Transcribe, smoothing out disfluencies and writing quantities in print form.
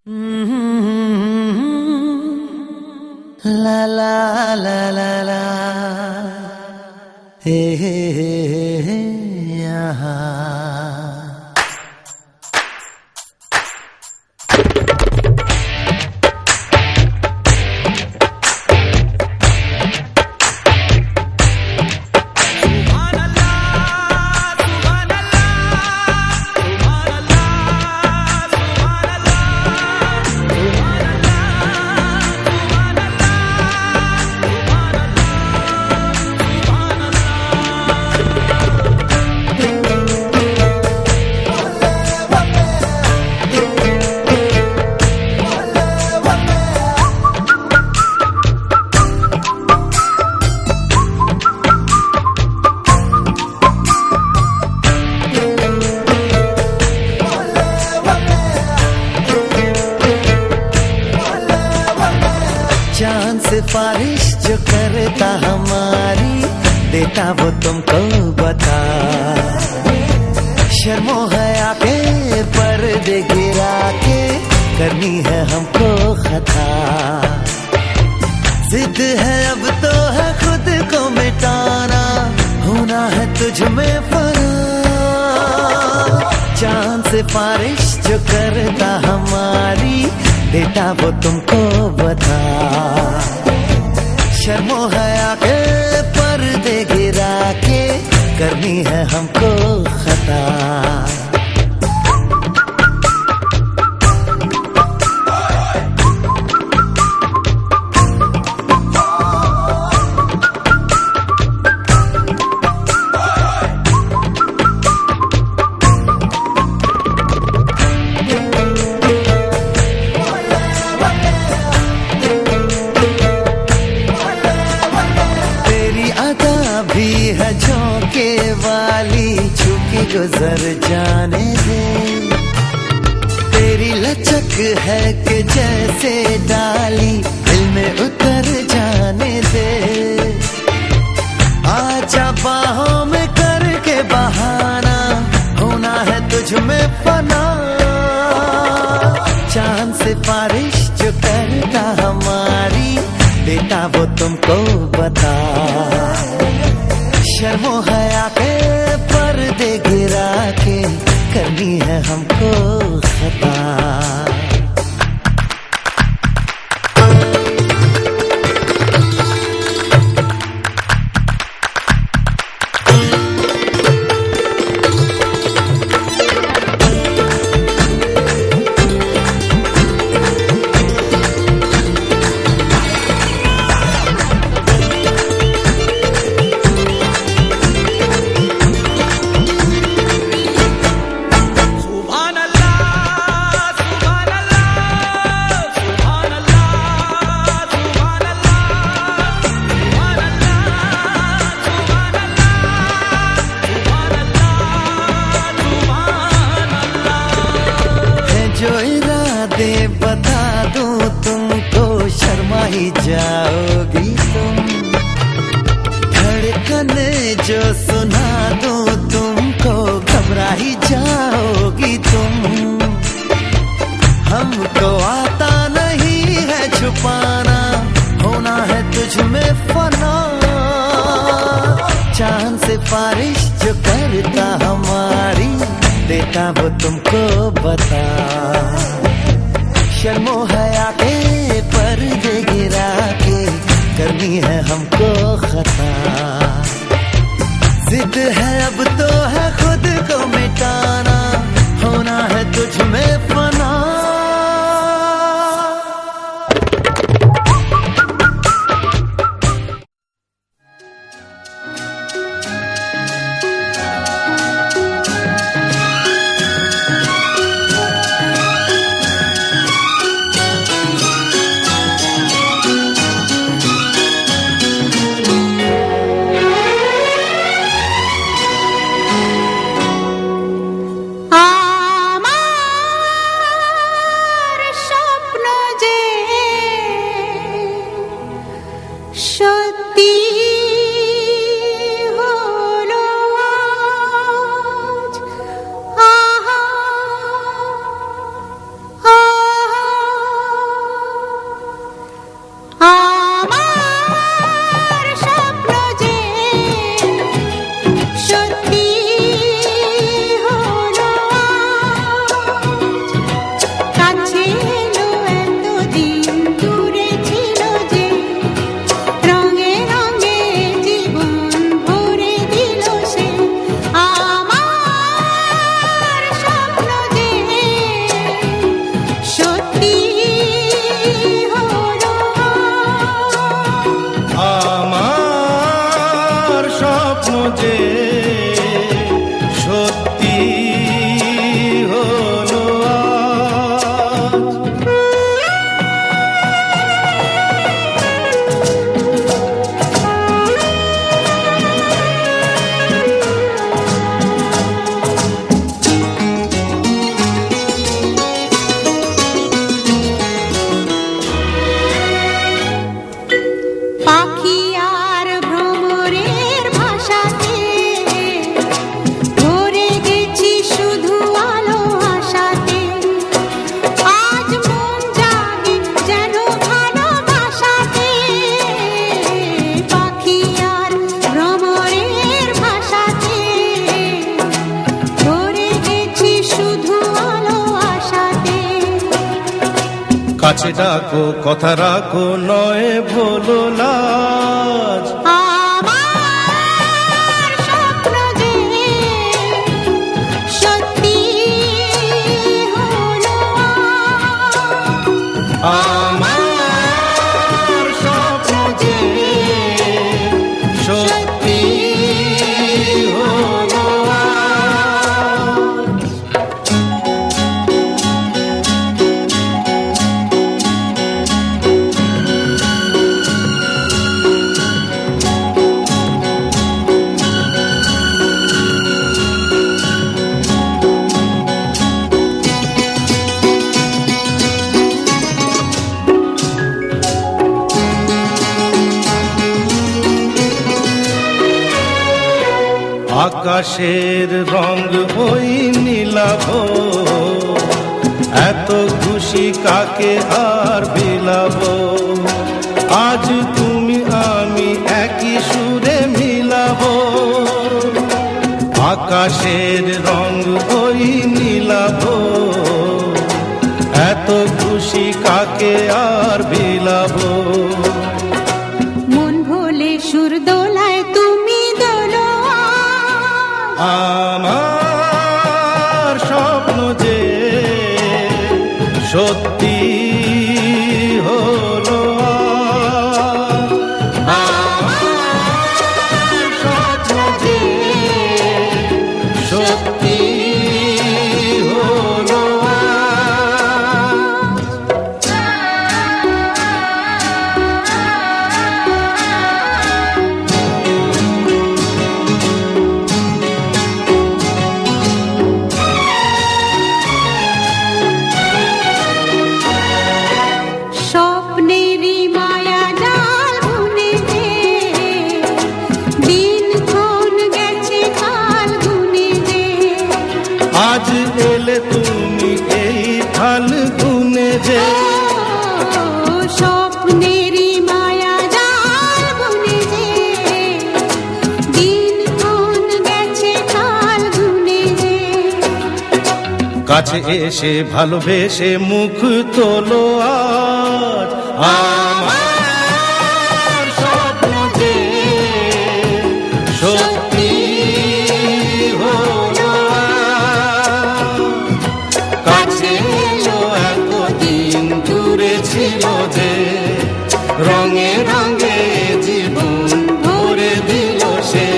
ला ला ला ला ला हे यहाँ चांद सिफारिश जो करता हमारी देता वो तुमको बता। शर्मो हया के पर्दे गिरा के करनी है हमको खता। जिद है अब तो है खुद को मिटाना, होना है तुझ में फना। चांद सिफारिश जो करता हमारी देता वो तुमको बता। शर्मो हया के पर्दे गिरा के करनी है हमको खता। भी है झोंके वाली, छुकी गुजर जाने दे। तेरी लचक है कि जैसे डाली दिल में उतर जाने दे। आजा बाहों में करके बहाना, होना है तुझ में फना। चांद सिफारिश जो करता हमारी देता वो तुमको बता। शर्मो हया के पर्दे गिरा के करनी है हमको खता। जो इरादे बता दूं तुमको शर्मा ही जाओगी तुम। धड़कन जो सुना दूं तुमको घबरा ही जाओगी तुम। हमको आता नहीं है छुपाना, होना है तुझ में फना। चांद सिफारिश जो करता हमारी देता वो तुमको बता। शर्मो हया के पर्दे गिरा के करनी है हमको खता। जिद है अब तो है खुद को मिटाना, होना है तुझ में फना। কাছে ডাকো কথা রাখো নয় ভোলো লাজ। আমার স্বপ্ন যে সত্যি হলো আমার স্বপ্ন যে সত্যি হলো আজ। আকাশের রং ওই নীলাভ, এত খুশি কাকে আর বিলাব। আজ তুমি আমি একই সুরে মিলাব। আকাশের রং ওই নীলাভ, এত খুশি কাকে আর বিলাব। মন ভোলে সুর দোলায় তুমি দোলো আমার স্বপ্ন যে সত্যি হলো আজ। আমার স্বপ্ন যে সত্যি হলো আজ। স্বপ্নেরই মায়া জাল বুনে যে দিনক্ষণ গেছে কাল গুনে যে আজ এলে তুমি এই ফাল্গুনে যে। স্বপ্নেরই মায়া জাল বুনে যে দিনক্ষণ গেছে কাল গুনে যে কাছে এসে ভালোবেসে মুখ তোলো আজ। আমার স্বপ্ন যে সত্যি হলো আজ। কাছে এলো এতদিন দূরে ছিল যে, রঙে রঙে জীবন ভরে দিল সে।